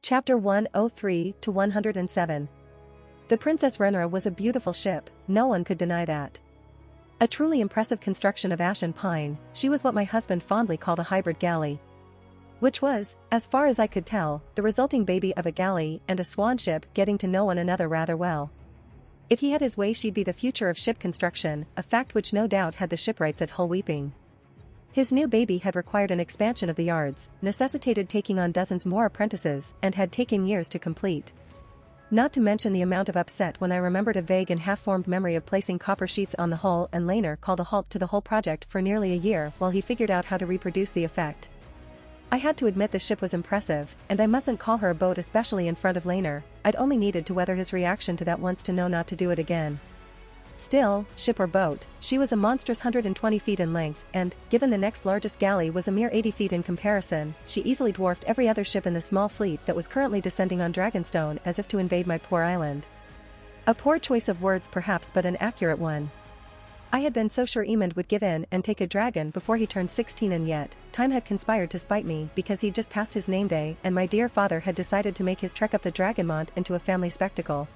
Chapter 103 to 107. The Princess Renra was a beautiful ship, no one could deny that. A truly impressive construction of ash and pine, she was what my husband fondly called a hybrid galley. Which was, as far as I could tell, the resulting baby of a galley and a swan ship getting to know one another rather well. If he had his way, she'd be the future of ship construction, a fact which no doubt had the shipwrights at Hull weeping. His new baby had required an expansion of the yards, necessitated taking on dozens more apprentices, and had taken years to complete. Not to mention the amount of upset when I remembered a vague and half-formed memory of placing copper sheets on the hull and Laner called a halt to the whole project for nearly a year while he figured out how to reproduce the effect. I had to admit the ship was impressive, and I mustn't call her a boat, especially in front of Laner. I'd only needed to weather his reaction to that once to know not to do it again. Still, ship or boat, she was a monstrous 120 feet in length and, given the next largest galley was a mere 80 feet in comparison, she easily dwarfed every other ship in the small fleet that was currently descending on Dragonstone as if to invade my poor island. A poor choice of words perhaps, but an accurate one. I had been so sure Emond would give in and take a dragon before he turned 16, and yet, time had conspired to spite me because he'd just passed his name day and my dear father had decided to make his trek up the Dragonmont into a family spectacle.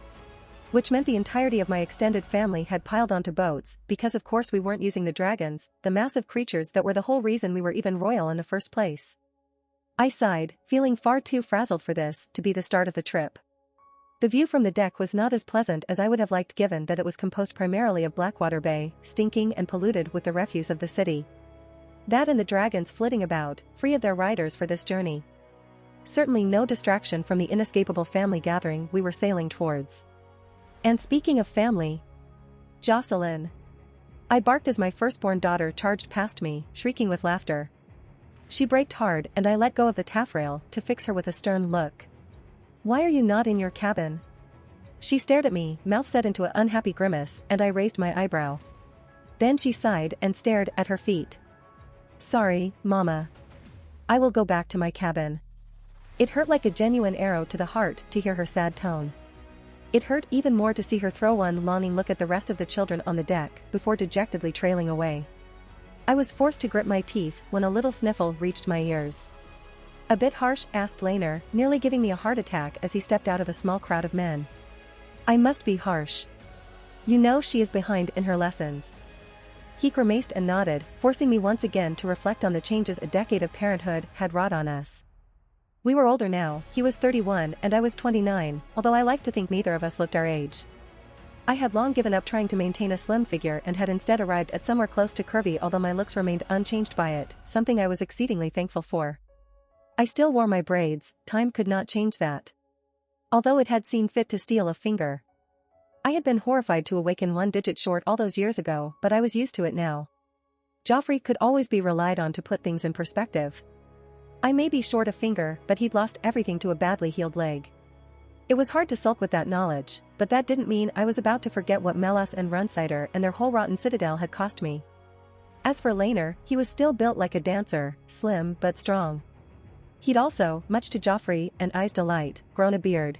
Which meant the entirety of my extended family had piled onto boats, because of course we weren't using the dragons, the massive creatures that were the whole reason we were even royal in the first place. I sighed, feeling far too frazzled for this to be the start of the trip. The view from the deck was not as pleasant as I would have liked, given that it was composed primarily of Blackwater Bay, stinking and polluted with the refuse of the city. That and the dragons flitting about, free of their riders for this journey. Certainly no distraction from the inescapable family gathering we were sailing towards. And speaking of family, Jocelyn. I barked as my firstborn daughter charged past me, shrieking with laughter. She braked hard and I let go of the taffrail to fix her with a stern look. "Why are you not in your cabin?" She stared at me, mouth set into an unhappy grimace, and I raised my eyebrow. Then she sighed and stared at her feet. "Sorry, Mama. I will go back to my cabin." It hurt like a genuine arrow to the heart to hear her sad tone. It hurt even more to see her throw one longing look at the rest of the children on the deck before dejectedly trailing away. I was forced to grit my teeth when a little sniffle reached my ears. "A bit harsh?" asked Laner, nearly giving me a heart attack as he stepped out of a small crowd of men. "I must be harsh. You know she is behind in her lessons." He grimaced and nodded, forcing me once again to reflect on the changes a decade of parenthood had wrought on us. We were older now, he was 31 and I was 29, although I like to think neither of us looked our age. I had long given up trying to maintain a slim figure and had instead arrived at somewhere close to curvy, although my looks remained unchanged by it, something I was exceedingly thankful for. I still wore my braids, time could not change that. Although it had seen fit to steal a finger. I had been horrified to awaken one digit short all those years ago, but I was used to it now. Joffrey could always be relied on to put things in perspective. I may be short a finger, but he'd lost everything to a badly healed leg. It was hard to sulk with that knowledge, but that didn't mean I was about to forget what Melas and Runsider and their whole rotten citadel had cost me. As for Laner, he was still built like a dancer, slim but strong. He'd also, much to Joffrey and I's delight, grown a beard.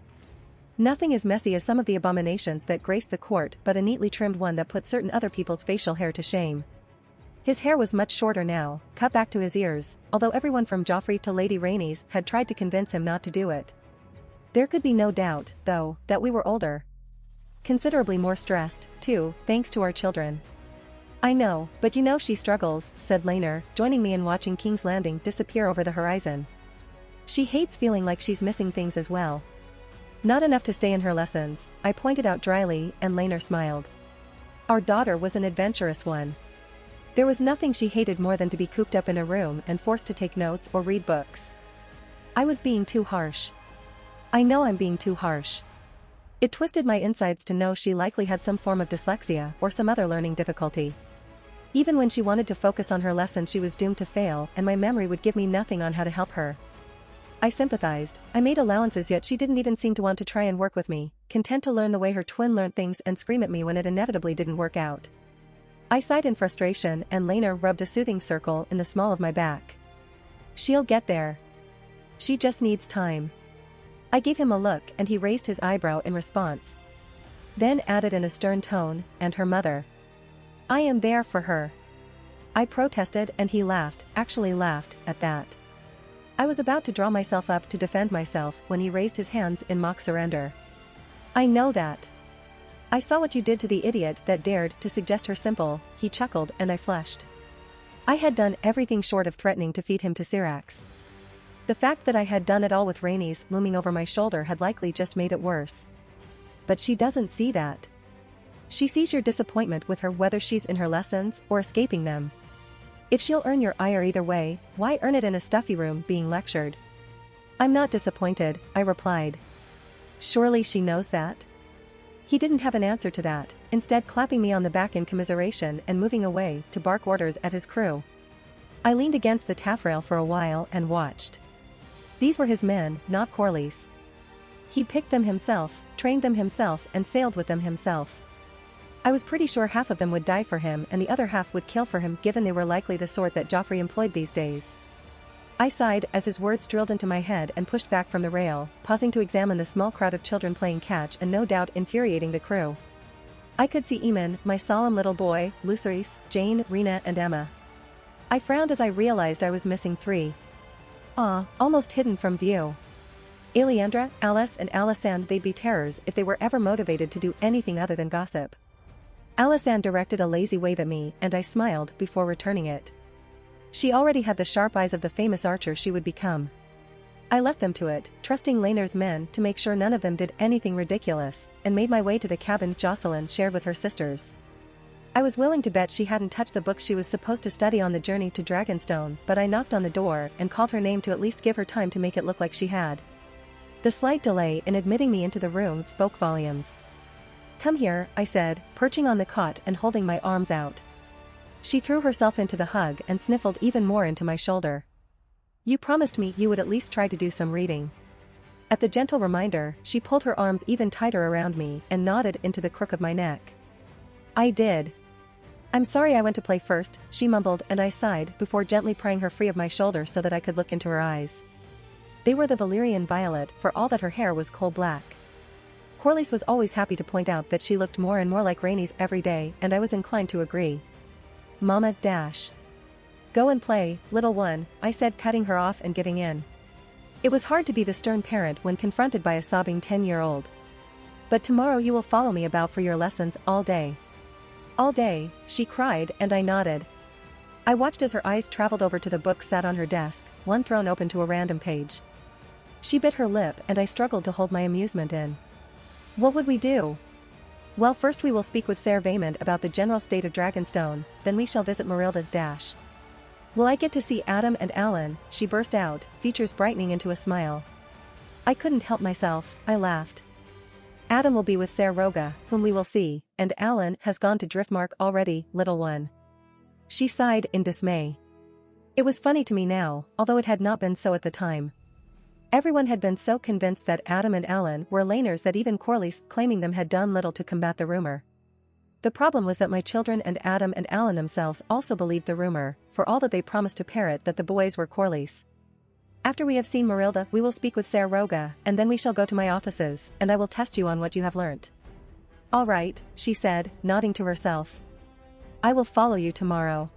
Nothing as messy as some of the abominations that graced the court, but a neatly trimmed one that put certain other people's facial hair to shame. His hair was much shorter now, cut back to his ears, although everyone from Joffrey to Lady Rhaenys had tried to convince him not to do it. There could be no doubt, though, that we were older. Considerably more stressed, too, thanks to our children. "I know, but you know she struggles," said Laner, joining me in watching King's Landing disappear over the horizon. "She hates feeling like she's missing things as well." "Not enough to stay in her lessons," I pointed out dryly, and Laner smiled. Our daughter was an adventurous one. There was nothing she hated more than to be cooped up in a room and forced to take notes or read books. I was being too harsh. I know I'm being too harsh. It twisted my insides to know she likely had some form of dyslexia or some other learning difficulty. Even when she wanted to focus on her lessons, she was doomed to fail, and my memory would give me nothing on how to help her. I sympathized, I made allowances, yet she didn't even seem to want to try and work with me, content to learn the way her twin learned things and scream at me when it inevitably didn't work out. I sighed in frustration, and Laner rubbed a soothing circle in the small of my back. "She'll get there. She just needs time." I gave him a look and he raised his eyebrow in response. Then added in a stern tone, "And her mother. I am there for her." I protested and he laughed, actually laughed, at that. I was about to draw myself up to defend myself when he raised his hands in mock surrender. I know that. I saw what you did to the idiot that dared to suggest her simple, he chuckled, and I flushed. I had done everything short of threatening to feed him to Syrax. The fact that I had done it all with Rainey's looming over my shoulder had likely just made it worse. But she doesn't see that. She sees your disappointment with her whether she's in her lessons or escaping them. If she'll earn your ire either way, why earn it in a stuffy room being lectured? I'm not disappointed, I replied. Surely she knows that? He didn't have an answer to that, instead clapping me on the back in commiseration and moving away to bark orders at his crew. I leaned against the taffrail for a while and watched. These were his men, not Corley's. He'd picked them himself, trained them himself, and sailed with them himself. I was pretty sure half of them would die for him and the other half would kill for him, given they were likely the sort that Joffrey employed these days. I sighed as his words drilled into my head and pushed back from the rail, pausing to examine the small crowd of children playing catch and no doubt infuriating the crew. I could see Eamon, my solemn little boy, Lucerys, Jane, Rena, and Emma. I frowned as I realized I was missing 3. Almost hidden from view. Aleandra, Alice, and Alysanne. They'd be terrors if they were ever motivated to do anything other than gossip. Alysanne directed a lazy wave at me and I smiled before returning it. She already had the sharp eyes of the famous archer she would become. I left them to it, trusting Laener's men to make sure none of them did anything ridiculous, and made my way to the cabin Jocelyn shared with her sisters. I was willing to bet she hadn't touched the books she was supposed to study on the journey to Dragonstone, but I knocked on the door and called her name to at least give her time to make it look like she had. The slight delay in admitting me into the room spoke volumes. Come here, I said, perching on the cot and holding my arms out. She threw herself into the hug and sniffled even more into my shoulder. You promised me you would at least try to do some reading. At the gentle reminder, she pulled her arms even tighter around me and nodded into the crook of my neck. I did. I'm sorry I went to play first, she mumbled, and I sighed before gently prying her free of my shoulder so that I could look into her eyes. They were the Valyrian violet, for all that her hair was coal black. Corlys was always happy to point out that she looked more and more like Rhaenys every day, and I was inclined to agree. Mama dash. Go and play, little one, I said, cutting her off and giving in. It was hard to be the stern parent when confronted by a sobbing 10-year-old. But tomorrow you will follow me about for your lessons all day. All day, she cried, and I nodded. I watched as her eyes traveled over to the book sat on her desk, one thrown open to a random page. She bit her lip and I struggled to hold my amusement in. What would we do? Well, first we will speak with Ser Vaymond about the general state of Dragonstone, then we shall visit Marilda dash. Will I get to see Adam and Alan? She burst out, features brightening into a smile. I couldn't help myself, I laughed. Adam will be with Ser Roga, whom we will see, and Alan has gone to Driftmark already, little one. She sighed in dismay. It was funny to me now, although it had not been so at the time. Everyone had been so convinced that Adam and Alan were Laeners that even Corlys claiming them had done little to combat the rumor. The problem was that my children and Adam and Alan themselves also believed the rumor, for all that they promised to parrot that the boys were Corlys. After we have seen Marilda, we will speak with Ser Roga, and then we shall go to my offices, and I will test you on what you have learnt. All right, she said, nodding to herself. I will follow you tomorrow.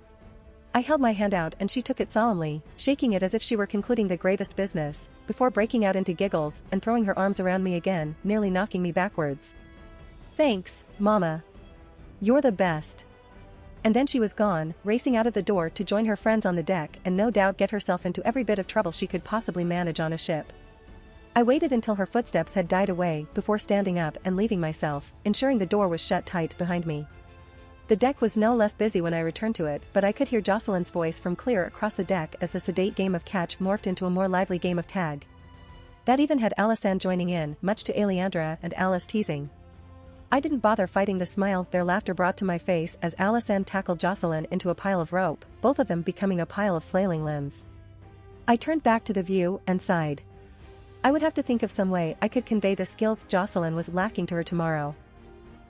I held my hand out and she took it solemnly, shaking it as if she were concluding the gravest business, before breaking out into giggles and throwing her arms around me again, nearly knocking me backwards. Thanks, Mama. You're the best. And then she was gone, racing out of the door to join her friends on the deck and no doubt get herself into every bit of trouble she could possibly manage on a ship. I waited until her footsteps had died away before standing up and leaving myself, ensuring the door was shut tight behind me. The deck was no less busy when I returned to it, but I could hear Jocelyn's voice from clear across the deck as the sedate game of catch morphed into a more lively game of tag. That even had Alysanne joining in, much to Aleandra and Alice teasing. I didn't bother fighting the smile their laughter brought to my face as Alysanne tackled Jocelyn into a pile of rope, both of them becoming a pile of flailing limbs. I turned back to the view and sighed. I would have to think of some way I could convey the skills Jocelyn was lacking to her tomorrow.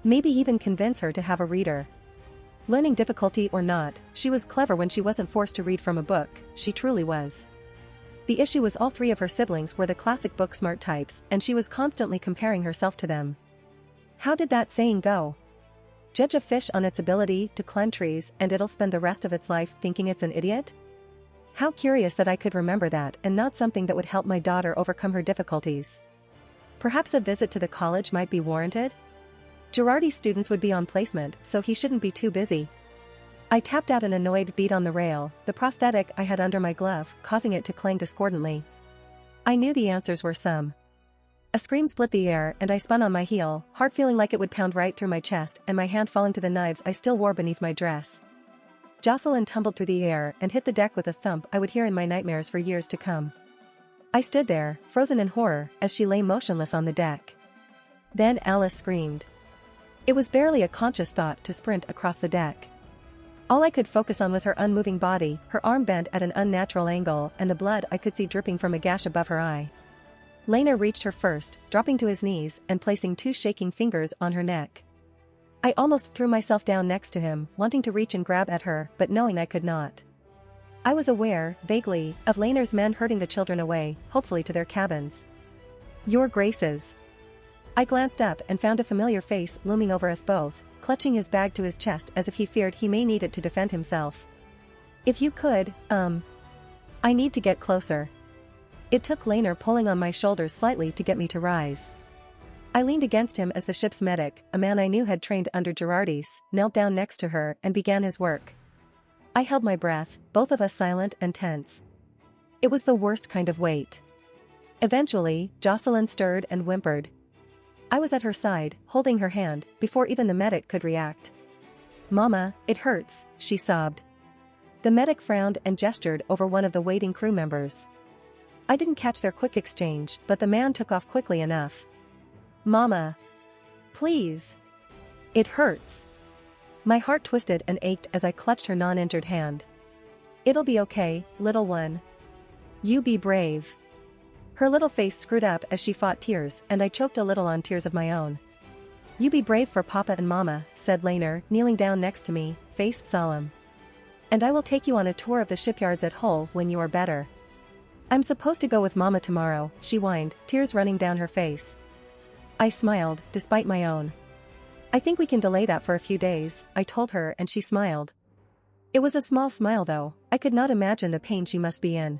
Maybe even convince her to have a reader. Learning difficulty or not, she was clever when she wasn't forced to read from a book, she truly was. The issue was all 3 of her siblings were the classic book-smart types and she was constantly comparing herself to them. How did that saying go? Judge a fish on its ability to climb trees and it'll spend the rest of its life thinking it's an idiot? How curious that I could remember that and not something that would help my daughter overcome her difficulties. Perhaps a visit to the college might be warranted? Girardi's students would be on placement, so he shouldn't be too busy. I tapped out an annoyed beat on the rail, the prosthetic I had under my glove, causing it to clang discordantly. I knew the answers were some. A scream split the air and I spun on my heel, heart feeling like it would pound right through my chest and my hand falling to the knives I still wore beneath my dress. Jocelyn tumbled through the air and hit the deck with a thump I would hear in my nightmares for years to come. I stood there, frozen in horror, as she lay motionless on the deck. Then Alice screamed. It was barely a conscious thought to sprint across the deck. All I could focus on was her unmoving body, her arm bent at an unnatural angle, and the blood I could see dripping from a gash above her eye. Laner reached her first, dropping to his knees and placing 2 shaking fingers on her neck. I almost threw myself down next to him, wanting to reach and grab at her, but knowing I could not. I was aware, vaguely, of Laner's men herding the children away, hopefully to their cabins. Your Graces. I glanced up and found a familiar face looming over us both, clutching his bag to his chest as if he feared he may need it to defend himself. If you could, I need to get closer. It took Laner pulling on my shoulders slightly to get me to rise. I leaned against him as the ship's medic, a man I knew had trained under Girardi's, knelt down next to her and began his work. I held my breath, both of us silent and tense. It was the worst kind of wait. Eventually, Jocelyn stirred and whimpered. I was at her side, holding her hand, before even the medic could react. Mama, it hurts, she sobbed. The medic frowned and gestured over one of the waiting crew members. I didn't catch their quick exchange, but the man took off quickly enough. Mama. Please. It hurts. My heart twisted and ached as I clutched her non-injured hand. It'll be okay, little one. You be brave. Her little face screwed up as she fought tears, and I choked a little on tears of my own. You be brave for Papa and Mama, said Laner, kneeling down next to me, face solemn. And I will take you on a tour of the shipyards at Hull when you are better. I'm supposed to go with Mama tomorrow, she whined, tears running down her face. I smiled, despite my own. I think we can delay that for a few days, I told her, and she smiled. It was a small smile though. I could not imagine the pain she must be in.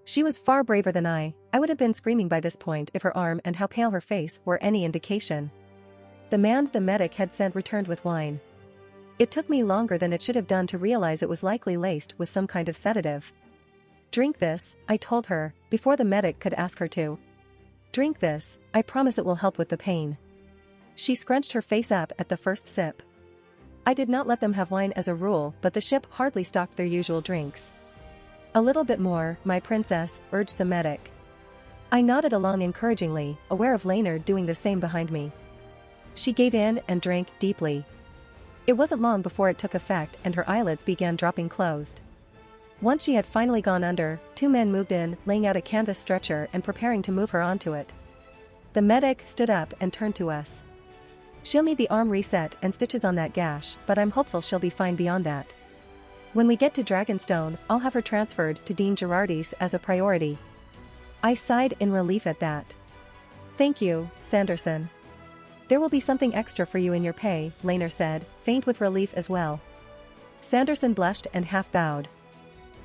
She was far braver than I would have been screaming by this point if her arm and how pale her face were any indication. The man the medic had sent returned with wine. It took me longer than it should have done to realize it was likely laced with some kind of sedative. Drink this, I told her, before the medic could ask her to. Drink this, I promise it will help with the pain. She scrunched her face up at the first sip. I did not let them have wine as a rule, but the ship hardly stocked their usual drinks. A little bit more, my princess, urged the medic. I nodded along encouragingly, aware of Laner doing the same behind me. She gave in and drank deeply. It wasn't long before it took effect and her eyelids began dropping closed. Once she had finally gone under, 2 men moved in, laying out a canvas stretcher and preparing to move her onto it. The medic stood up and turned to us. She'll need the arm reset and stitches on that gash, but I'm hopeful she'll be fine beyond that. When we get to Dragonstone, I'll have her transferred to Dean Girardi's as a priority. I sighed in relief at that. Thank you, Sanderson. There will be something extra for you in your pay, Laner said, faint with relief as well. Sanderson blushed and half bowed.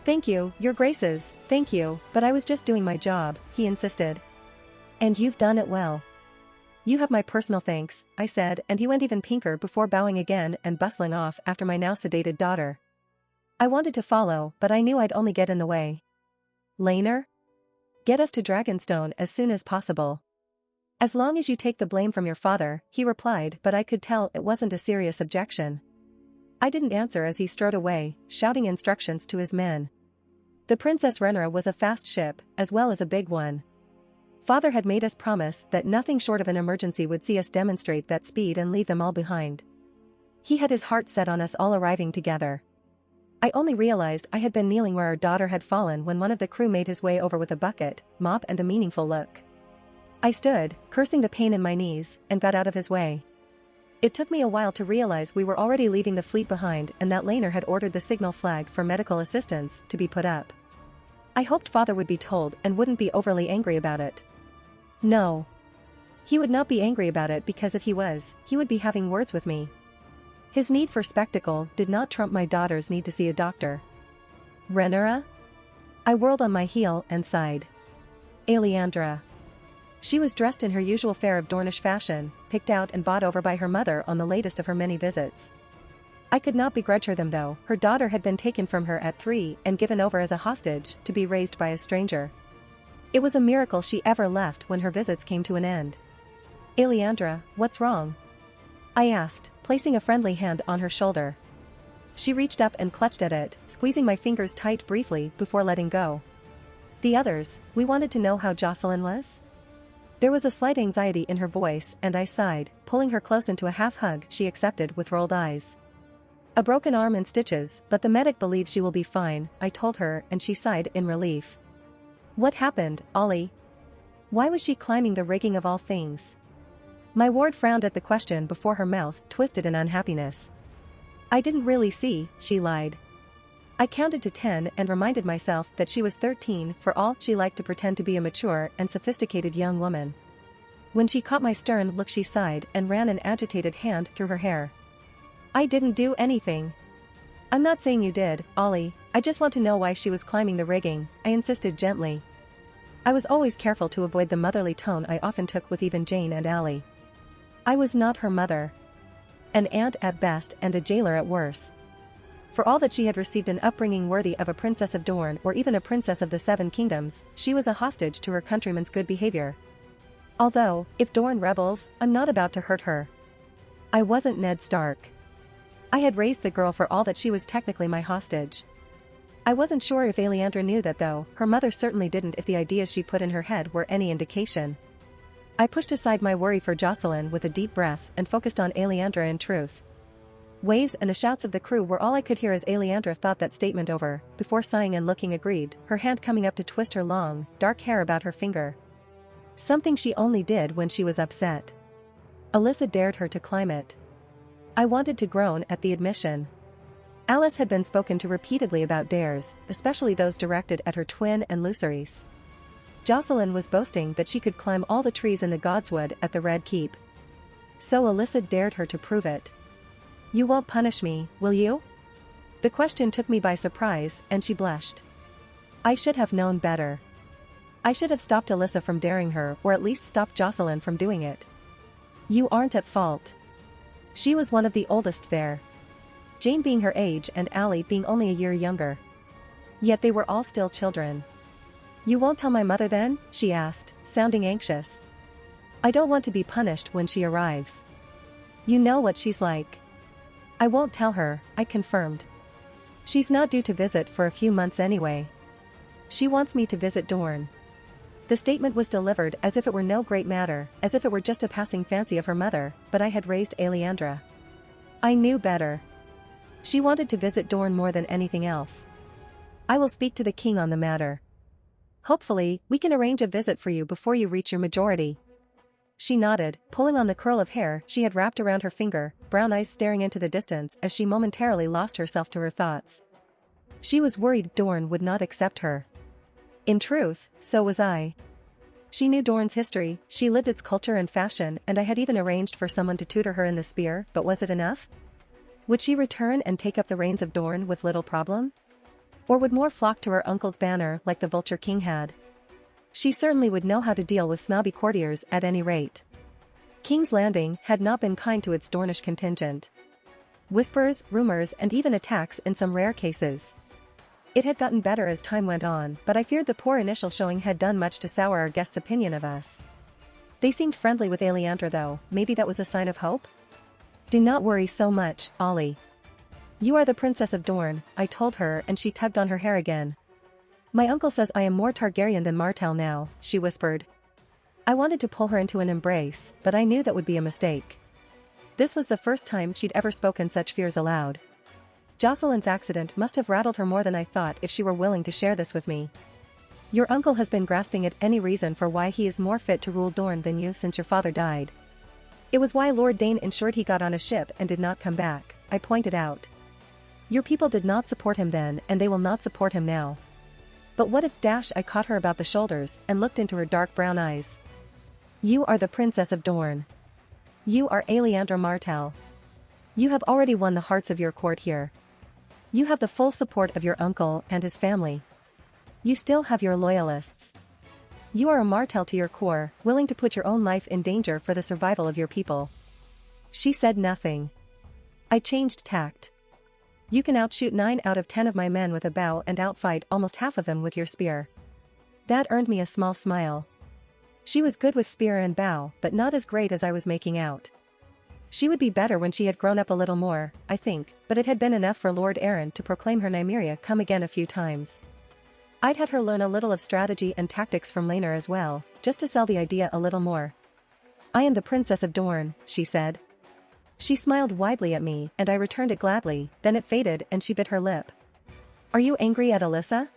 Thank you, Your Graces, thank you, but I was just doing my job, he insisted. And you've done it well. You have my personal thanks, I said, and he went even pinker before bowing again and bustling off after my now sedated daughter. I wanted to follow, but I knew I'd only get in the way. Laner? Get us to Dragonstone as soon as possible. As long as you take the blame from your father, he replied, but I could tell it wasn't a serious objection. I didn't answer as he strode away, shouting instructions to his men. The Princess Renera was a fast ship, as well as a big one. Father had made us promise that nothing short of an emergency would see us demonstrate that speed and leave them all behind. He had his heart set on us all arriving together. I only realized I had been kneeling where our daughter had fallen when one of the crew made his way over with a bucket, mop and a meaningful look. I stood, cursing the pain in my knees, and got out of his way. It took me a while to realize we were already leaving the fleet behind and that Laner had ordered the signal flag for medical assistance to be put up. I hoped Father would be told and wouldn't be overly angry about it. No. He would not be angry about it because if he was, he would be having words with me. His need for spectacle did not trump my daughter's need to see a doctor. Renera? I whirled on my heel and sighed. Aleandra. She was dressed in her usual fare of Dornish fashion, picked out and bought over by her mother on the latest of her many visits. I could not begrudge her them though. Her daughter had been taken from her at 3 and given over as a hostage to be raised by a stranger. It was a miracle she ever left when her visits came to an end. Aleandra, what's wrong? I asked, placing a friendly hand on her shoulder. She reached up and clutched at it, squeezing my fingers tight briefly before letting go. The others, we wanted to know how Jocelyn was? There was a slight anxiety in her voice and I sighed, pulling her close into a half-hug she accepted with rolled eyes. A broken arm and stitches, but the medic believes she will be fine, I told her, and she sighed in relief. What happened, Ollie? Why was she climbing the rigging of all things? My ward frowned at the question before her mouth twisted in unhappiness. I didn't really see, she lied. I counted to 10 and reminded myself that she was 13 for all she liked to pretend to be a mature and sophisticated young woman. When she caught my stern look she sighed and ran an agitated hand through her hair. I didn't do anything. I'm not saying you did, Ollie, I just want to know why she was climbing the rigging, I insisted gently. I was always careful to avoid the motherly tone I often took with even Jane and Allie. I was not her mother. An aunt at best and a jailer at worst. For all that she had received an upbringing worthy of a princess of Dorne or even a princess of the Seven Kingdoms, she was a hostage to her countrymen's good behavior. Although, if Dorne rebels, I'm not about to hurt her. I wasn't Ned Stark. I had raised the girl for all that she was technically my hostage. I wasn't sure if Aleandra knew that though, her mother certainly didn't if the ideas she put in her head were any indication. I pushed aside my worry for Jocelyn with a deep breath and focused on Aleandra in truth. Waves and the shouts of the crew were all I could hear as Aleandra thought that statement over, before sighing and looking aggrieved, her hand coming up to twist her long, dark hair about her finger. Something she only did when she was upset. Alyssa dared her to climb it. I wanted to groan at the admission. Alice had been spoken to repeatedly about dares, especially those directed at her twin and Lucerys. Jocelyn was boasting that she could climb all the trees in the Godswood at the Red Keep. So Alyssa dared her to prove it. You won't punish me, will you? The question took me by surprise, and she blushed. I should have known better. I should have stopped Alyssa from daring her, or at least stopped Jocelyn from doing it. You aren't at fault. She was one of the oldest there. Jane being her age and Allie being only a year younger. Yet they were all still children. You won't tell my mother then? She asked, sounding anxious. I don't want to be punished when she arrives. You know what she's like. I won't tell her, I confirmed. She's not due to visit for a few months anyway. She wants me to visit Dorne. The statement was delivered as if it were no great matter, as if it were just a passing fancy of her mother, but I had raised Aleandra. I knew better. She wanted to visit Dorne more than anything else. I will speak to the king on the matter. Hopefully, we can arrange a visit for you before you reach your majority. She nodded, pulling on the curl of hair she had wrapped around her finger, brown eyes staring into the distance as she momentarily lost herself to her thoughts. She was worried Dorne would not accept her. In truth, so was I. She knew Dorne's history, she lived its culture and fashion, and I had even arranged for someone to tutor her in the spear, but was it enough? Would she return and take up the reins of Dorne with little problem? Or would more flock to her uncle's banner like the Vulture King had? She certainly would know how to deal with snobby courtiers at any rate. King's Landing had not been kind to its Dornish contingent. Whispers, rumors, and even attacks in some rare cases. It had gotten better as time went on, but I feared the poor initial showing had done much to sour our guests' opinion of us. They seemed friendly with Aleandra though, maybe that was a sign of hope? Do not worry so much, Ollie. You are the Princess of Dorne, I told her, and she tugged on her hair again. My uncle says I am more Targaryen than Martell now, she whispered. I wanted to pull her into an embrace, but I knew that would be a mistake. This was the first time she'd ever spoken such fears aloud. Jocelyn's accident must have rattled her more than I thought if she were willing to share this with me. Your uncle has been grasping at any reason for why he is more fit to rule Dorne than you since your father died. It was why Lord Dane ensured he got on a ship and did not come back, I pointed out. Your people did not support him then and they will not support him now. But what if I caught her about the shoulders and looked into her dark brown eyes. You are the Princess of Dorne. You are Aleandra Martell. You have already won the hearts of your court here. You have the full support of your uncle and his family. You still have your loyalists. You are a martel to your core, willing to put your own life in danger for the survival of your people. She said nothing. I changed tact. You can outshoot 9 out of 10 of my men with a bow and outfight almost half of them with your spear. That earned me a small smile. She was good with spear and bow, but not as great as I was making out. She would be better when she had grown up a little more, I think, but it had been enough for Lord Aaron to proclaim her Nymeria come again a few times. I'd had her learn a little of strategy and tactics from Laenor as well, just to sell the idea a little more. I am the Princess of Dorne, she said. She smiled widely at me and I returned it gladly, then it faded and she bit her lip. Are you angry at Alyssa?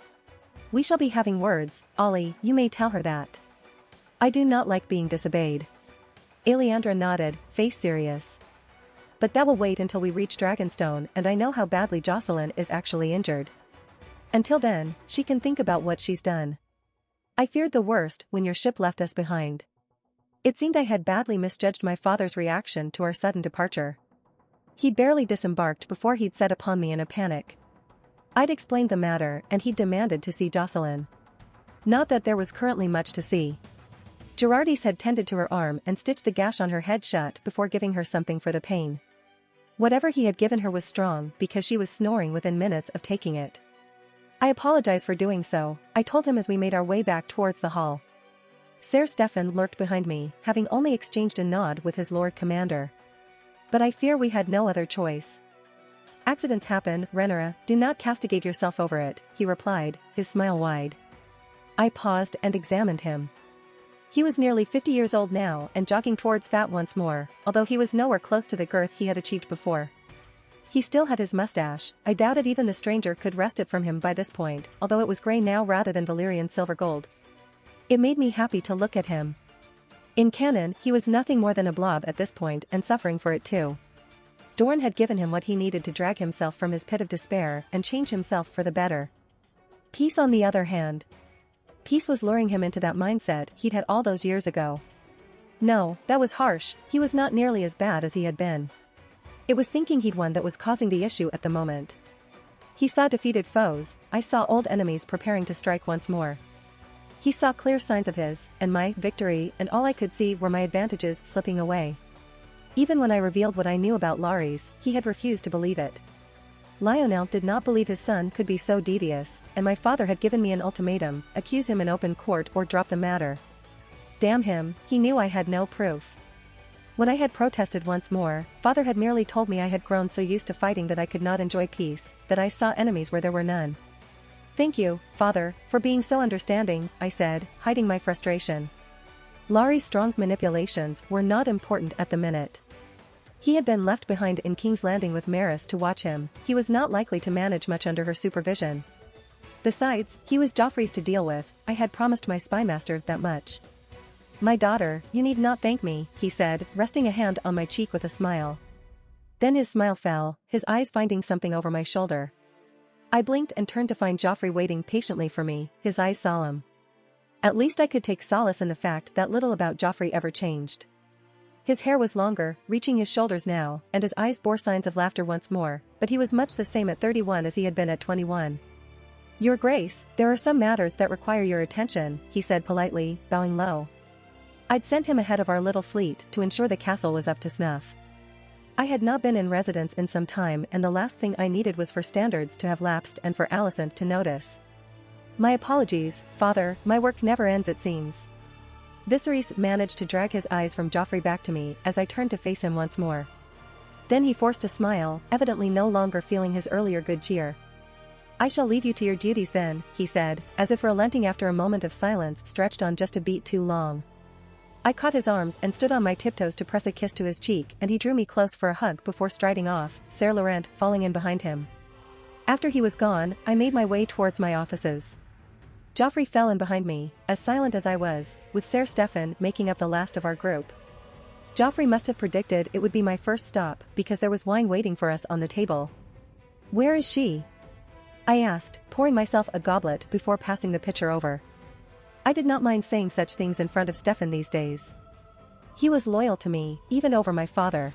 We shall be having words, Ollie, you may tell her that. I do not like being disobeyed. Aleandra nodded, face serious. But that will wait until we reach Dragonstone and I know how badly Jocelyn is actually injured. Until then, she can think about what she's done. I feared the worst when your ship left us behind. It seemed I had badly misjudged my father's reaction to our sudden departure. He'd barely disembarked before he'd set upon me in a panic. I'd explained the matter and he'd demanded to see Jocelyn. Not that there was currently much to see. Gerardis had tended to her arm and stitched the gash on her head shut before giving her something for the pain. Whatever he had given her was strong because she was snoring within minutes of taking it. I apologize for doing so, I told him as we made our way back towards the hall. Ser Stefan lurked behind me, having only exchanged a nod with his Lord Commander. But I fear we had no other choice. Accidents happen, Rhaenyra, do not castigate yourself over it, he replied, his smile wide. I paused and examined him. He was nearly 50 years old now and jogging towards fat once more, although he was nowhere close to the girth he had achieved before. He still had his mustache, I doubted even the stranger could wrest it from him by this point, although it was grey now rather than Valyrian silver gold. It made me happy to look at him. In canon, he was nothing more than a blob at this point and suffering for it too. Dorne had given him what he needed to drag himself from his pit of despair and change himself for the better. Peace on the other hand. Peace was luring him into that mindset he'd had all those years ago. No, that was harsh, he was not nearly as bad as he had been. It was thinking he'd won that was causing the issue at the moment. He saw defeated foes, I saw old enemies preparing to strike once more. He saw clear signs of his, and my, victory, and all I could see were my advantages slipping away. Even when I revealed what I knew about Larys, he had refused to believe it. Lionel did not believe his son could be so devious, and my father had given me an ultimatum, accuse him in open court or drop the matter. Damn him, he knew I had no proof. When I had protested once more, father had merely told me I had grown so used to fighting that I could not enjoy peace, that I saw enemies where there were none. Thank you, father, for being so understanding, I said, hiding my frustration. Larry Strong's manipulations were not important at the minute. He had been left behind in King's Landing with Maris to watch him, he was not likely to manage much under her supervision. Besides, he was Joffrey's to deal with, I had promised my spymaster that much. My daughter, you need not thank me, he said, resting a hand on my cheek with a smile. Then his smile fell, his eyes finding something over my shoulder. I blinked and turned to find Joffrey waiting patiently for me, his eyes solemn. At least I could take solace in the fact that little about Joffrey ever changed. His hair was longer, reaching his shoulders now, and his eyes bore signs of laughter once more, but he was much the same at 31 as he had been at 21. Your Grace, there are some matters that require your attention, he said politely, bowing low. I'd sent him ahead of our little fleet to ensure the castle was up to snuff. I had not been in residence in some time and the last thing I needed was for standards to have lapsed and for Alicent to notice. My apologies, father, my work never ends it seems. Viserys managed to drag his eyes from Joffrey back to me as I turned to face him once more. Then he forced a smile, evidently no longer feeling his earlier good cheer. I shall leave you to your duties then, he said, as if relenting after a moment of silence stretched on just a beat too long. I caught his arms and stood on my tiptoes to press a kiss to his cheek and he drew me close for a hug before striding off, Ser Laurent falling in behind him. After he was gone, I made my way towards my offices. Joffrey fell in behind me, as silent as I was, with Ser Stefan making up the last of our group. Joffrey must have predicted it would be my first stop because there was wine waiting for us on the table. Where is she? I asked, pouring myself a goblet before passing the pitcher over. I did not mind saying such things in front of Stefan these days. He was loyal to me, even over my father.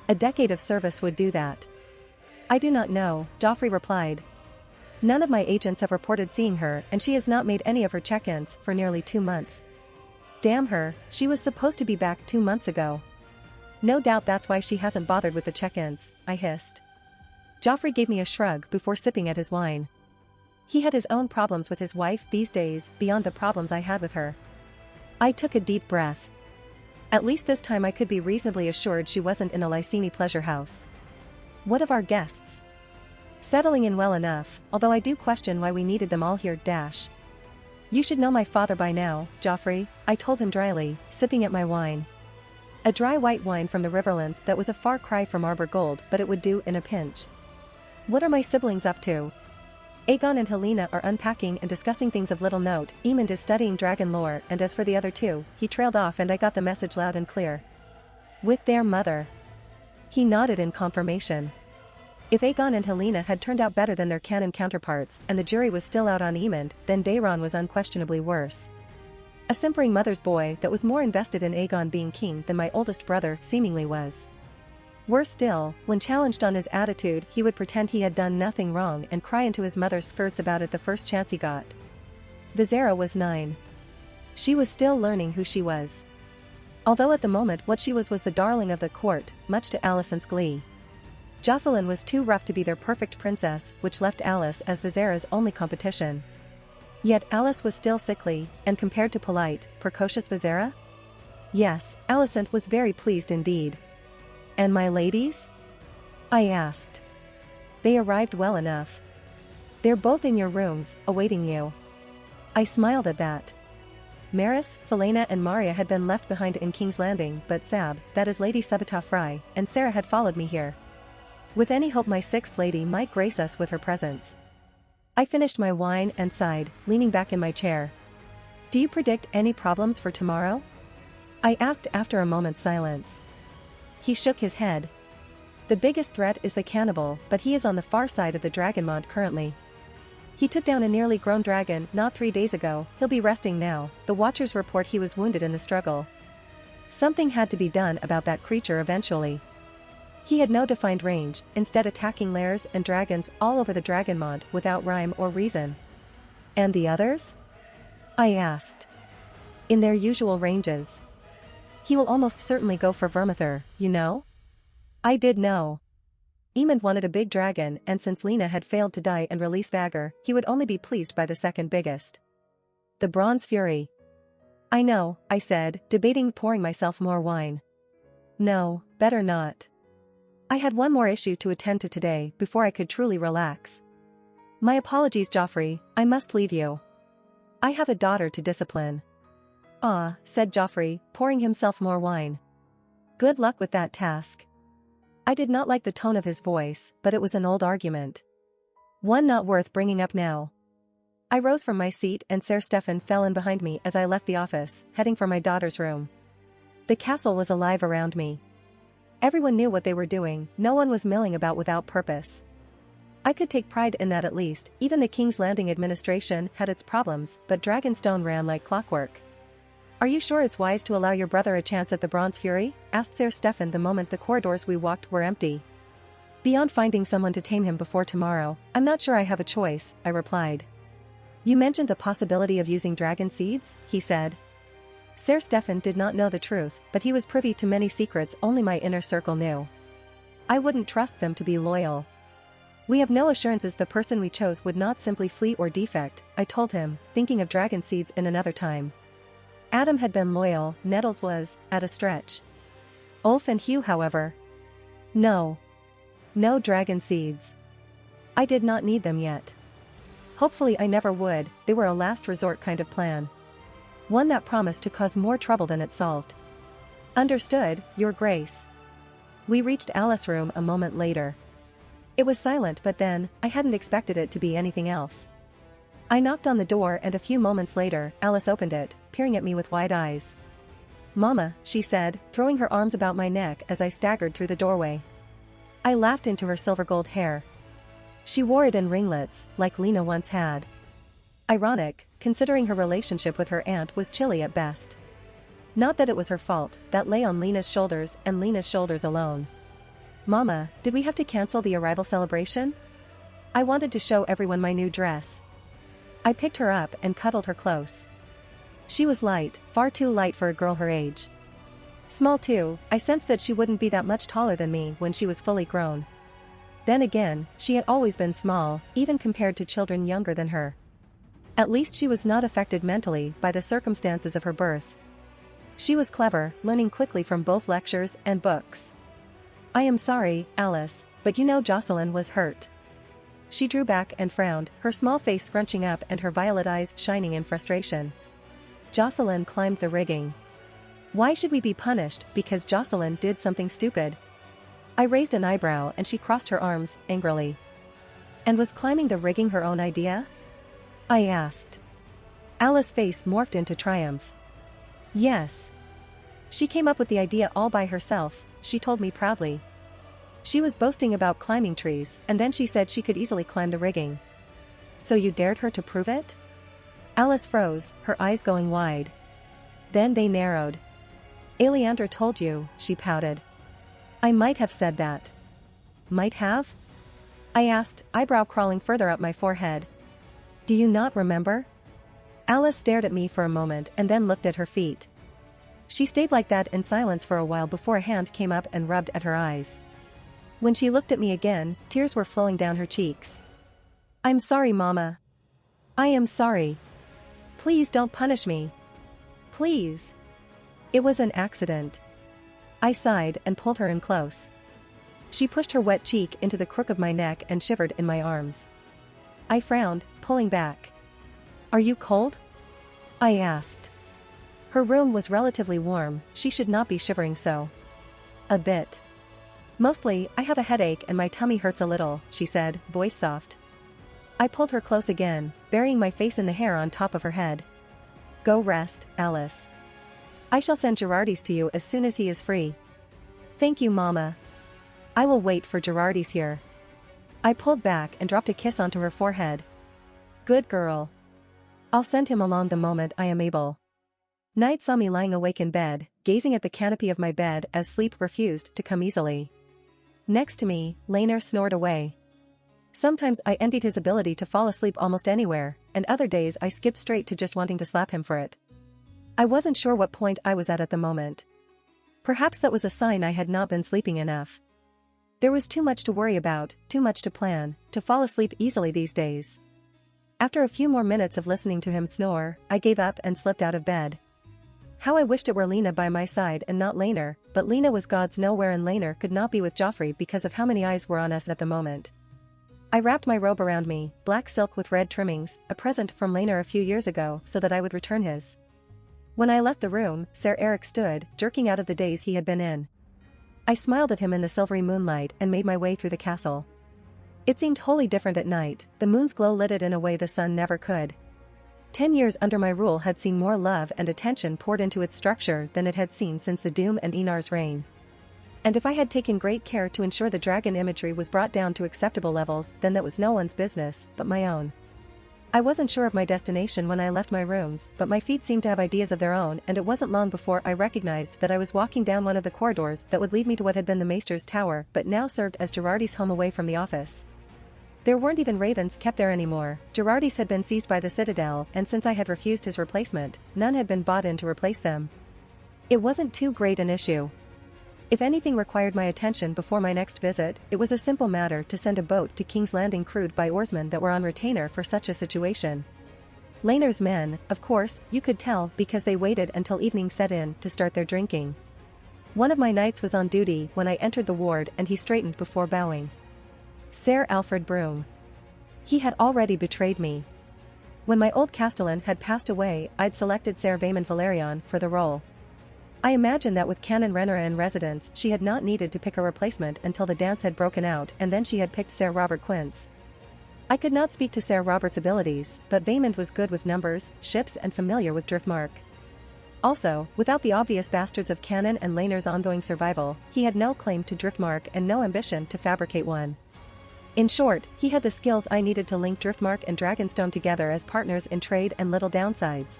A decade of service would do that. I do not know, Joffrey replied. None of my agents have reported seeing her, and she has not made any of her check-ins for nearly 2 months. Damn her, she was supposed to be back 2 months ago. No doubt that's why she hasn't bothered with the check-ins, I hissed. Joffrey gave me a shrug before sipping at his wine. He had his own problems with his wife these days, beyond the problems I had with her. I took a deep breath. At least this time I could be reasonably assured she wasn't in a Lysini pleasure house. What of our guests? Settling in well enough, although I do question why we needed them all here. You should know my father by now, Joffrey, I told him dryly, sipping at my wine. A dry white wine from the Riverlands that was a far cry from Arbor Gold, but it would do in a pinch. What are my siblings up to? Aegon and Helena are unpacking and discussing things of little note. Aemond is studying dragon lore, and as for the other two, he trailed off and I got the message loud and clear. With their mother. He nodded in confirmation. If Aegon and Helena had turned out better than their canon counterparts and the jury was still out on Aemond, then Daeron was unquestionably worse. A simpering mother's boy that was more invested in Aegon being king than my oldest brother seemingly was. Worse still, when challenged on his attitude he would pretend he had done nothing wrong and cry into his mother's skirts about it the first chance he got. Visera was 9. She was still learning who she was. Although at the moment what she was the darling of the court, much to Alicent's glee. Jocelyn was too rough to be their perfect princess, which left Alice as Visera's only competition. Yet Alice was still sickly, and compared to polite, precocious Visera? Yes, Alicent was very pleased indeed. And my ladies? I asked. They arrived well enough. They're both in your rooms, awaiting you. I smiled at that. Maris, Felena and Maria had been left behind in King's Landing, but Sab, that is Lady Sabata Fry, and Sarah had followed me here. With any hope my 6th lady might grace us with her presence. I finished my wine and sighed, leaning back in my chair. Do you predict any problems for tomorrow? I asked after a moment's silence. He shook his head. The biggest threat is the cannibal, but he is on the far side of the Dragonmont currently. He took down a nearly grown dragon not 3 days ago. He'll be resting now. The Watchers report he was wounded in the struggle. Something had to be done about that creature eventually. He had no defined range, instead attacking lairs and dragons all over the Dragonmont without rhyme or reason. And the others? I asked. In their usual ranges. He will almost certainly go for Vermithor, you know? I did know. Aemond wanted a big dragon, and since Lena had failed to die and release Vhagar, he would only be pleased by the second biggest. The Bronze Fury. I know, I said, debating pouring myself more wine. No, better not. I had one more issue to attend to today before I could truly relax. My apologies, Joffrey, I must leave you. I have a daughter to discipline. Ah, said Joffrey, pouring himself more wine. Good luck with that task. I did not like the tone of his voice, but it was an old argument. One not worth bringing up now. I rose from my seat and Ser Stefan fell in behind me as I left the office, heading for my daughter's room. The castle was alive around me. Everyone knew what they were doing, no one was milling about without purpose. I could take pride in that at least. Even the King's Landing administration had its problems, but Dragonstone ran like clockwork. Are you sure it's wise to allow your brother a chance at the Bronze Fury? Asked Ser Stefan the moment the corridors we walked were empty. Beyond finding someone to tame him before tomorrow, I'm not sure I have a choice, I replied. You mentioned the possibility of using dragon seeds, he said. Ser Stefan did not know the truth, but he was privy to many secrets only my inner circle knew. I wouldn't trust them to be loyal. We have no assurances the person we chose would not simply flee or defect, I told him, thinking of dragon seeds in another time. Adam had been loyal, Nettles was, at a stretch. Ulf and Hugh, however. No. No dragon seeds. I did not need them yet. Hopefully I never would, they were a last resort kind of plan. One that promised to cause more trouble than it solved. Understood, Your Grace. We reached Alice's room a moment later. It was silent, but then, I hadn't expected it to be anything else. I knocked on the door and a few moments later, Alice opened it, peering at me with wide eyes. Mama, she said, throwing her arms about my neck as I staggered through the doorway. I laughed into her silver gold hair. She wore it in ringlets, like Lena once had. Ironic, considering her relationship with her aunt was chilly at best. Not that it was her fault, that lay on Lena's shoulders and Lena's shoulders alone. Mama, did we have to cancel the arrival celebration? I wanted to show everyone my new dress. I picked her up and cuddled her close. She was light, far too light for a girl her age. Small too, I sensed that she wouldn't be that much taller than me when she was fully grown. Then again, she had always been small, even compared to children younger than her. At least she was not affected mentally by the circumstances of her birth. She was clever, learning quickly from both lectures and books. I am sorry, Alice, but you know Jocelyn was hurt. She drew back and frowned, her small face scrunching up and her violet eyes shining in frustration. Jocelyn climbed the rigging. Why should we be punished because Jocelyn did something stupid? I raised an eyebrow and she crossed her arms, angrily. And was climbing the rigging her own idea? I asked. Alice's face morphed into triumph. Yes. She came up with the idea all by herself, she told me proudly. She was boasting about climbing trees, and then she said she could easily climb the rigging. So you dared her to prove it? Alice froze, her eyes going wide. Then they narrowed. Aleandra told you, she pouted. I might have said that. Might have? I asked, eyebrow crawling further up my forehead. Do you not remember? Alice stared at me for a moment and then looked at her feet. She stayed like that in silence for a while before a hand came up and rubbed at her eyes. When she looked at me again, tears were flowing down her cheeks. I'm sorry, Mama. I am sorry. Please don't punish me. Please. It was an accident. I sighed and pulled her in close. She pushed her wet cheek into the crook of my neck and shivered in my arms. I frowned, pulling back. Are you cold? I asked. Her room was relatively warm, she should not be shivering so. A bit. Mostly, I have a headache and my tummy hurts a little, she said, voice soft. I pulled her close again, burying my face in the hair on top of her head. Go rest, Alice. I shall send Girardi's to you as soon as he is free. Thank you, Mama. I will wait for Girardi's here. I pulled back and dropped a kiss onto her forehead. Good girl. I'll send him along the moment I am able. Night saw me lying awake in bed, gazing at the canopy of my bed as sleep refused to come easily. Next to me, Laner snored away. Sometimes I envied his ability to fall asleep almost anywhere, and other days I skipped straight to just wanting to slap him for it. I wasn't sure what point I was at the moment. Perhaps that was a sign I had not been sleeping enough. There was too much to worry about, too much to plan, to fall asleep easily these days. After a few more minutes of listening to him snore, I gave up and slipped out of bed. How I wished it were Lena by my side and not Laner, but Lena was God's nowhere and Laner could not be with Joffrey because of how many eyes were on us at the moment. I wrapped my robe around me, black silk with red trimmings, a present from Laner a few years ago so that I would return his. When I left the room, Ser Eric stood, jerking out of the daze he had been in. I smiled at him in the silvery moonlight and made my way through the castle. It seemed wholly different at night, the moon's glow lit it in a way the sun never could. 10 years under my rule had seen more love and attention poured into its structure than it had seen since the Doom and Enar's reign. And if I had taken great care to ensure the dragon imagery was brought down to acceptable levels, then that was no one's business but my own. I wasn't sure of my destination when I left my rooms, but my feet seemed to have ideas of their own, and it wasn't long before I recognized that I was walking down one of the corridors that would lead me to what had been the Maester's tower but now served as Girardi's home away from the office. There weren't even ravens kept there anymore. Girardi's had been seized by the Citadel, and since I had refused his replacement, none had been bought in to replace them. It wasn't too great an issue. If anything required my attention before my next visit, it was a simple matter to send a boat to King's Landing crewed by oarsmen that were on retainer for such a situation. Laner's men, of course, you could tell because they waited until evening set in to start their drinking. One of my knights was on duty when I entered the ward and he straightened before bowing. Ser Alfred Broom. He had already betrayed me. When my old castellan had passed away, I'd selected Ser Vaemon Valerion for the role. I imagined that with Canon Rhaenyra in residence she had not needed to pick a replacement until the dance had broken out and then she had picked Ser Robert Quince. I could not speak to Ser Robert's abilities, but Vaemond was good with numbers, ships and familiar with Driftmark. Also, without the obvious bastards of Canon and Laener's ongoing survival, he had no claim to Driftmark and no ambition to fabricate one. In short, he had the skills I needed to link Driftmark and Dragonstone together as partners in trade and little downsides.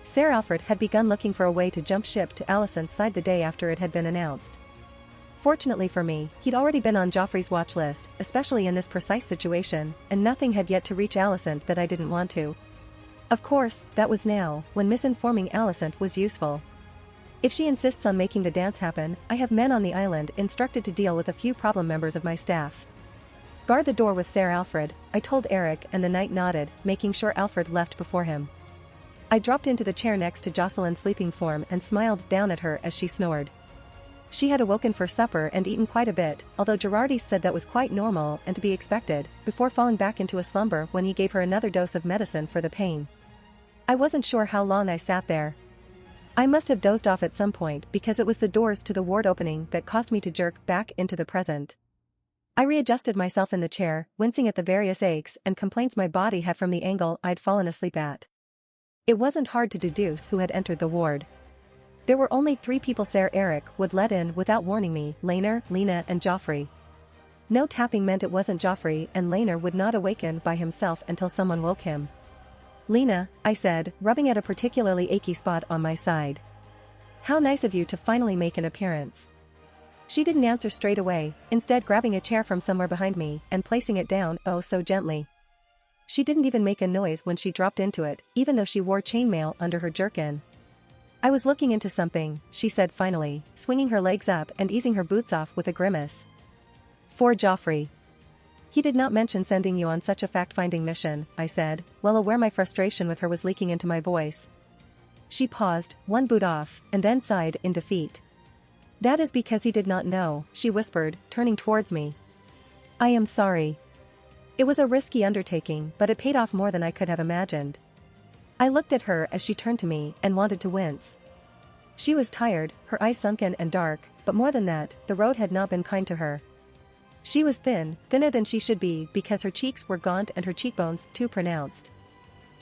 Ser Alfred had begun looking for a way to jump ship to Alicent's side the day after it had been announced. Fortunately for me, he'd already been on Joffrey's watch list, especially in this precise situation, and nothing had yet to reach Alicent that I didn't want to. Of course, that was now, when misinforming Alicent was useful. If she insists on making the dance happen, I have men on the island instructed to deal with a few problem members of my staff. Guard the door with Ser Alfred, I told Eric, and the knight nodded, making sure Alfred left before him. I dropped into the chair next to Jocelyn's sleeping form and smiled down at her as she snored. She had awoken for supper and eaten quite a bit, although Girardi said that was quite normal and to be expected, before falling back into a slumber when he gave her another dose of medicine for the pain. I wasn't sure how long I sat there. I must have dozed off at some point because it was the doors to the ward opening that caused me to jerk back into the present. I readjusted myself in the chair, wincing at the various aches and complaints my body had from the angle I'd fallen asleep at. It wasn't hard to deduce who had entered the ward. There were only 3 people Ser Eric would let in without warning me: Laenor, Lena and Joffrey. No tapping meant it wasn't Joffrey, and Laenor would not awaken by himself until someone woke him. "Lena," I said, rubbing at a particularly achy spot on my side. "How nice of you to finally make an appearance." She didn't answer straight away, instead grabbing a chair from somewhere behind me and placing it down oh so gently. She didn't even make a noise when she dropped into it, even though she wore chainmail under her jerkin. "I was looking into something," she said finally, swinging her legs up and easing her boots off with a grimace. "For Joffrey. He did not mention sending you on such a fact-finding mission," I said, well aware my frustration with her was leaking into my voice. She paused, one boot off, and then sighed in defeat. "That is because he did not know," she whispered, turning towards me. "I am sorry. It was a risky undertaking, but it paid off more than I could have imagined." I looked at her as she turned to me and wanted to wince. She was tired, her eyes sunken and dark, but more than that, the road had not been kind to her. She was thin, thinner than she should be because her cheeks were gaunt and her cheekbones too pronounced.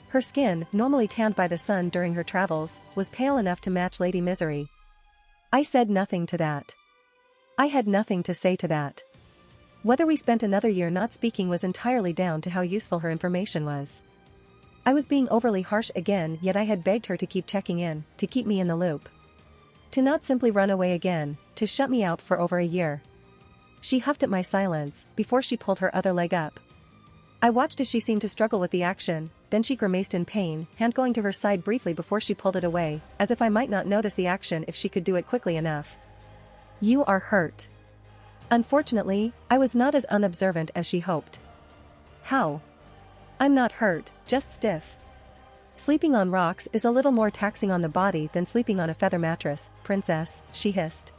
Her skin, normally tanned by the sun during her travels, was pale enough to match Lady Misery. I said nothing to that. I had nothing to say to that. Whether we spent another year not speaking was entirely down to how useful her information was. I was being overly harsh again, yet I had begged her to keep checking in, to keep me in the loop. To not simply run away again, to shut me out for over a year. She huffed at my silence, before she pulled her other leg up. I watched as she seemed to struggle with the action, then she grimaced in pain, hand going to her side briefly before she pulled it away, as if I might not notice the action if she could do it quickly enough. "You are hurt." Unfortunately, I was not as unobservant as she hoped. "How?" "I'm not hurt, just stiff. Sleeping on rocks is a little more taxing on the body than sleeping on a feather mattress, princess," she hissed.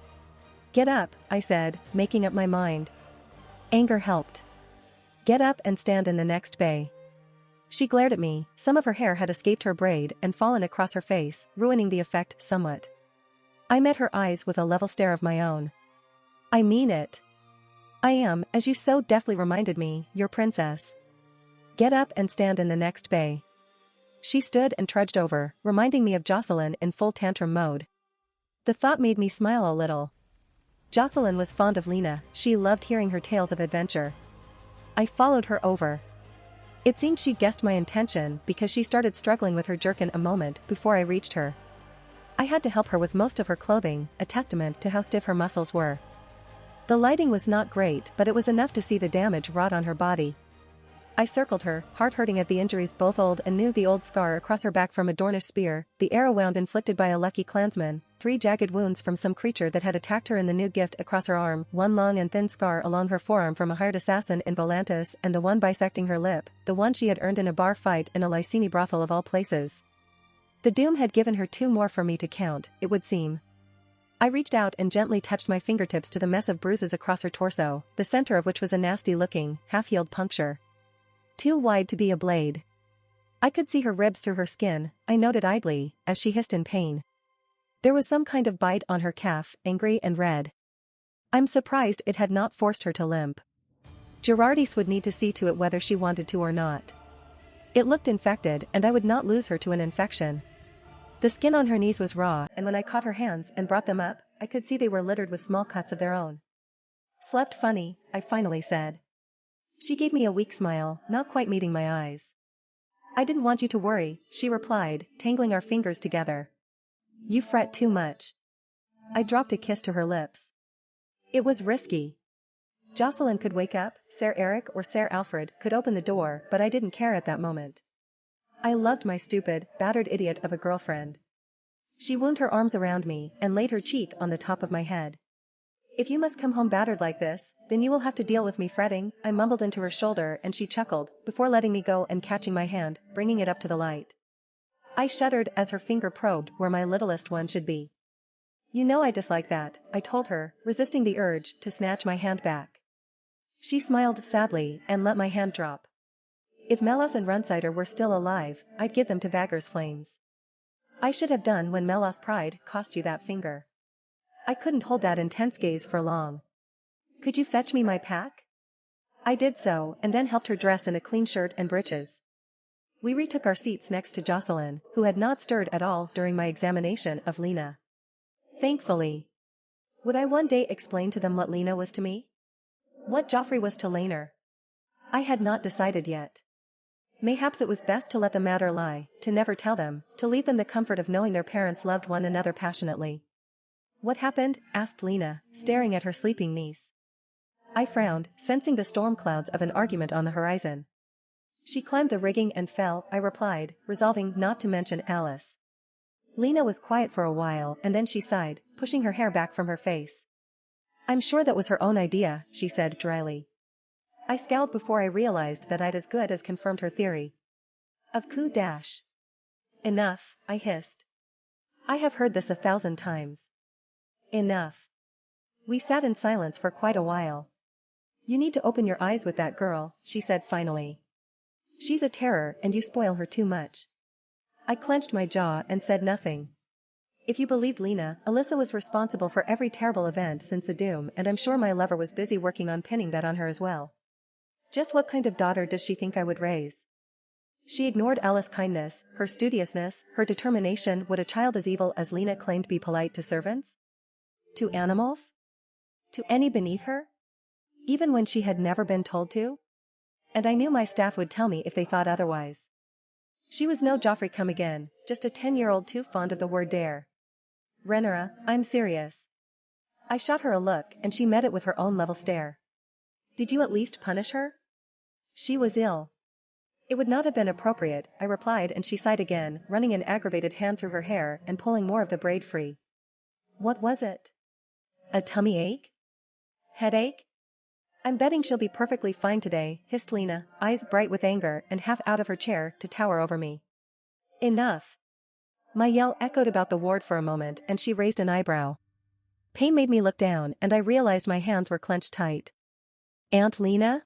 "Get up," I said, making up my mind. Anger helped. "Get up and stand in the next bay." She glared at me, some of her hair had escaped her braid and fallen across her face, ruining the effect somewhat. I met her eyes with a level stare of my own. "I mean it. I am, as you so deftly reminded me, your princess. Get up and stand in the next bay." She stood and trudged over, reminding me of Jocelyn in full tantrum mode. The thought made me smile a little. Jocelyn was fond of Lena, she loved hearing her tales of adventure. I followed her over. It seemed she guessed my intention because she started struggling with her jerkin a moment before I reached her. I had to help her with most of her clothing, a testament to how stiff her muscles were. The lighting was not great, but it was enough to see the damage wrought on her body. I circled her, heart hurting at the injuries both old and new: the old scar across her back from a Dornish spear, the arrow wound inflicted by a lucky clansman, 3 jagged wounds from some creature that had attacked her in the new gift across her arm, 1 long and thin scar along her forearm from a hired assassin in Volantis, and the one bisecting her lip, the one she had earned in a bar fight in a Lycini brothel of all places. The doom had given her 2 more for me to count, it would seem. I reached out and gently touched my fingertips to the mess of bruises across her torso, the center of which was a nasty-looking, half-healed puncture. Too wide to be a blade. I could see her ribs through her skin, I noted idly, as she hissed in pain. There was some kind of bite on her calf, angry and red. I'm surprised it had not forced her to limp. Girardis would need to see to it whether she wanted to or not. It looked infected, and I would not lose her to an infection. The skin on her knees was raw, and when I caught her hands and brought them up, I could see they were littered with small cuts of their own. "Slept funny," I finally said. She gave me a weak smile, not quite meeting my eyes. "I didn't want you to worry," she replied, tangling our fingers together. "You fret too much." I dropped a kiss to her lips. It was risky. Jocelyn could wake up, Sir Eric or Sir Alfred could open the door, but I didn't care at that moment. I loved my stupid, battered idiot of a girlfriend. She wound her arms around me and laid her cheek on the top of my head. If you must come home battered like this, then you will have to deal with me fretting, I mumbled into her shoulder and she chuckled, before letting me go and catching my hand, bringing it up to the light. I shuddered as her finger probed where my littlest one should be. You know I dislike that, I told her, resisting the urge to snatch my hand back. She smiled sadly and let my hand drop. If Melos and Runsider were still alive, I'd give them to Vagger's flames. I should have done when Melos' pride cost you that finger. I couldn't hold that intense gaze for long. Could you fetch me my pack? I did so, and then helped her dress in a clean shirt and breeches. We retook our seats next to Jocelyn, who had not stirred at all during my examination of Lena. Thankfully. Would I one day explain to them what Lena was to me? What Joffrey was to Laenor? I had not decided yet. Mayhaps it was best to let the matter lie, to never tell them, to leave them the comfort of knowing their parents loved one another passionately. What happened? Asked Lena, staring at her sleeping niece. I frowned, sensing the storm clouds of an argument on the horizon. She climbed the rigging and fell, I replied, resolving not to mention Alice. Lena was quiet for a while and then she sighed, pushing her hair back from her face. I'm sure that was her own idea, she said dryly. I scowled before I realized that I'd as good as confirmed her theory. Of coup dash. Enough, I hissed. I have heard this 1,000 times. Enough. We sat in silence for quite a while. You need to open your eyes with that girl, she said finally. She's a terror and you spoil her too much. I clenched my jaw and said nothing. If you believed Lena, Alyssa was responsible for every terrible event since the Doom, and I'm sure my lover was busy working on pinning that on her as well. Just what kind of daughter does she think I would raise? She ignored Alice's kindness, her studiousness, her determination. Would a child as evil as Lena claim to be polite to servants? To animals? To any beneath her? Even when she had never been told to? And I knew my staff would tell me if they thought otherwise. She was no Joffrey come again, just a 10-year-old too fond of the word dare. Rhaenyra, I'm serious. I shot her a look and she met it with her own level stare. Did you at least punish her? She was ill. It would not have been appropriate, I replied, and she sighed again, running an aggravated hand through her hair and pulling more of the braid free. What was it? A tummy ache? Headache? I'm betting she'll be perfectly fine today, hissed Lena, eyes bright with anger and half out of her chair to tower over me. Enough. My yell echoed about the ward for a moment and she raised an eyebrow. Pain made me look down and I realized my hands were clenched tight. Aunt Lena?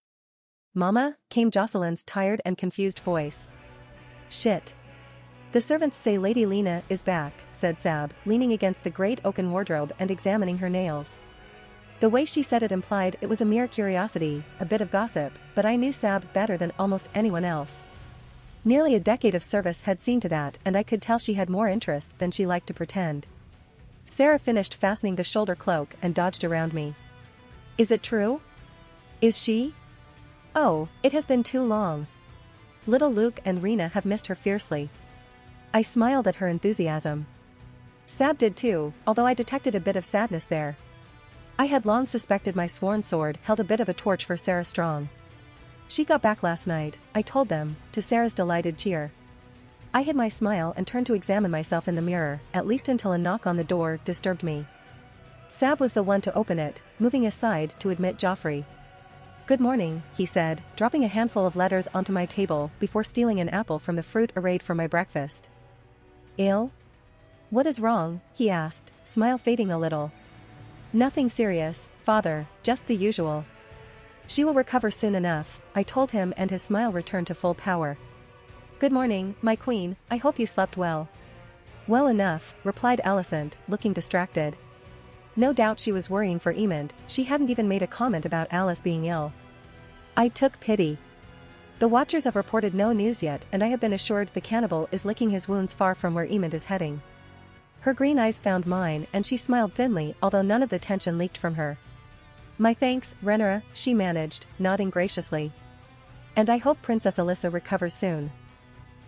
Mama, came Jocelyn's tired and confused voice. Shit. The servants say Lady Lena is back, said Sab, leaning against the great oaken wardrobe and examining her nails. The way she said it implied it was a mere curiosity, a bit of gossip, but I knew Sab better than almost anyone else. Nearly a decade of service had seen to that, and I could tell she had more interest than she liked to pretend. Sarah finished fastening the shoulder cloak and dodged around me. Is it true? Is she? Oh, it has been too long. Little Luke and Rena have missed her fiercely. I smiled at her enthusiasm. Sab did too, although I detected a bit of sadness there. I had long suspected my sworn sword held a bit of a torch for Sarah Strong. She got back last night, I told them, to Sarah's delighted cheer. I hid my smile and turned to examine myself in the mirror, at least until a knock on the door disturbed me. Sab was the one to open it, moving aside to admit Joffrey. Good morning, he said, dropping a handful of letters onto my table before stealing an apple from the fruit arrayed for my breakfast. Ill? What is wrong? He asked, smile fading a little. Nothing serious, father, just the usual. She will recover soon enough, I told him, and his smile returned to full power. Good morning, my queen, I hope you slept well. Well enough, replied Alicent, looking distracted. No doubt she was worrying for Emond, she hadn't even made a comment about Alice being ill. I took pity. The Watchers have reported no news yet, and I have been assured the cannibal is licking his wounds far from where Emond is heading. Her green eyes found mine and she smiled thinly, although none of the tension leaked from her. My thanks, Rhaenyra, she managed, nodding graciously. And I hope Princess Alyssa recovers soon.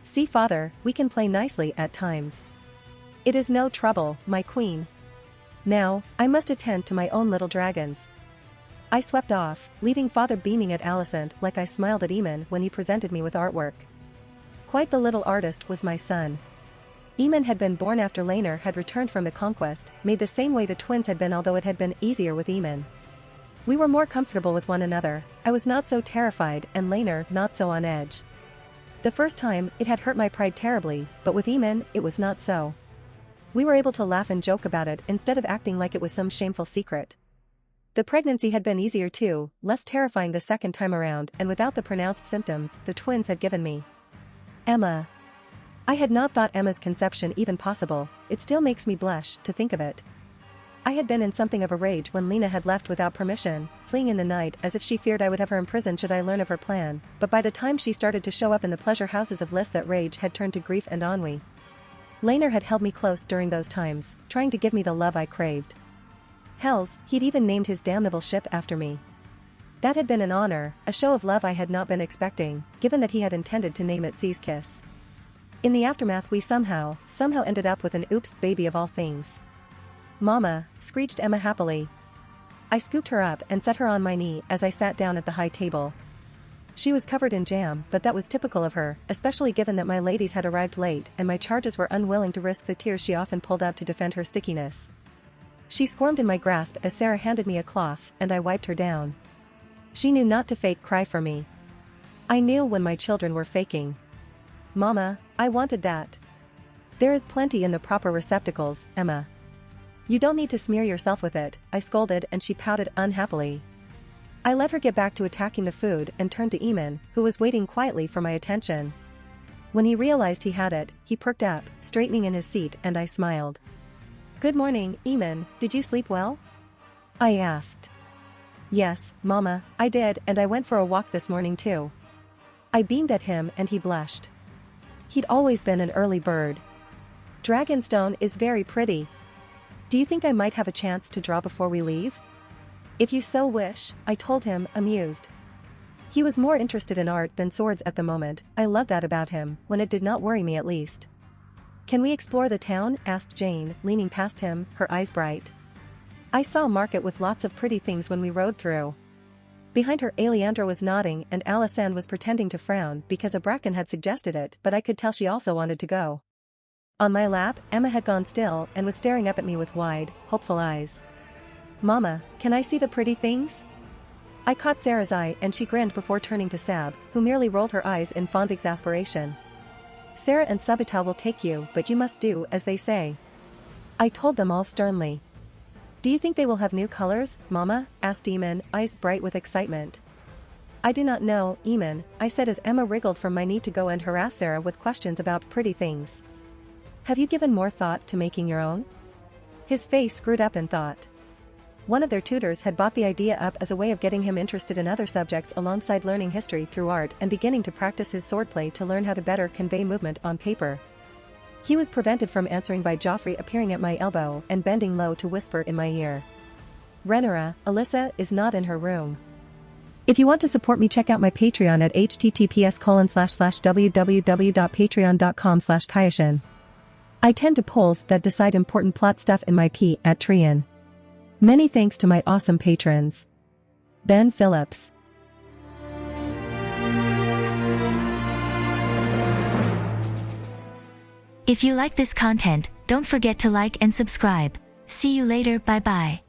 See father, we can play nicely at times. It is no trouble, my queen. Now, I must attend to my own little dragons. I swept off, leaving father beaming at Alicent like I smiled at Eamon when he presented me with artwork. Quite the little artist was my son. Eamon had been born after Laenor had returned from the conquest, made the same way the twins had been, although it had been easier with Eamon. We were more comfortable with one another. I was not so terrified and Laenor not so on edge. The first time, it had hurt my pride terribly, but with Eamon, it was not so. We were able to laugh and joke about it instead of acting like it was some shameful secret. The pregnancy had been easier too, less terrifying the second time around, and without the pronounced symptoms the twins had given me. Emma. I had not thought Emma's conception even possible. It still makes me blush to think of it. I had been in something of a rage when Lena had left without permission, fleeing in the night as if she feared I would have her imprisoned should I learn of her plan, but by the time she started to show up in the pleasure houses of Lys, that rage had turned to grief and ennui. Laenor had held me close during those times, trying to give me the love I craved. Hells, he'd even named his damnable ship after me. That had been an honor, a show of love I had not been expecting, given that he had intended to name it Sea's Kiss. In the aftermath we somehow ended up with an oops baby of all things. Mama, screeched Emma happily. I scooped her up and set her on my knee as I sat down at the high table. She was covered in jam, but that was typical of her, especially given that my ladies had arrived late and my charges were unwilling to risk the tears she often pulled out to defend her stickiness. She squirmed in my grasp as Sarah handed me a cloth and I wiped her down. She knew not to fake cry for me. I knew when my children were faking. Mama, I wanted that. There is plenty in the proper receptacles, Emma. You don't need to smear yourself with it, I scolded, and she pouted unhappily. I let her get back to attacking the food and turned to Eamon, who was waiting quietly for my attention. When he realized he had it, he perked up, straightening in his seat, and I smiled. Good morning, Eamon, did you sleep well? I asked. Yes, Mama, I did, and I went for a walk this morning too. I beamed at him and he blushed. He'd always been an early bird. Dragonstone is very pretty. Do you think I might have a chance to draw before we leave? If you so wish, I told him, amused. He was more interested in art than swords at the moment. I loved that about him, when it did not worry me at least. Can we explore the town? Asked Jane, leaning past him, her eyes bright. I saw a market with lots of pretty things when we rode through. Behind her, Aleandra was nodding and Alicent was pretending to frown because a bracken had suggested it, but I could tell she also wanted to go. On my lap, Emma had gone still and was staring up at me with wide, hopeful eyes. Mama, can I see the pretty things? I caught Sarah's eye and she grinned before turning to Sab, who merely rolled her eyes in fond exasperation. Sarah and Subital will take you, but you must do as they say. I told them all sternly. Do you think they will have new colors, Mama? Asked Eamon, eyes bright with excitement. I do not know, Eamon, I said as Emma wriggled from my knee to go and harass Sarah with questions about pretty things. Have you given more thought to making your own? His face screwed up in thought. One of their tutors had bought the idea up as a way of getting him interested in other subjects alongside learning history through art and beginning to practice his swordplay to learn how to better convey movement on paper. He was prevented from answering by Joffrey appearing at my elbow and bending low to whisper in my ear. Rhaenyra, Alyssa is not in her room. If you want to support me, check out my Patreon at https://www.patreon.com/Kayashin. I tend to polls that decide important plot stuff in my P at Trian. Many thanks to my awesome patrons. Ben Phillips. If you like this content, don't forget to like and subscribe. See you later, bye bye.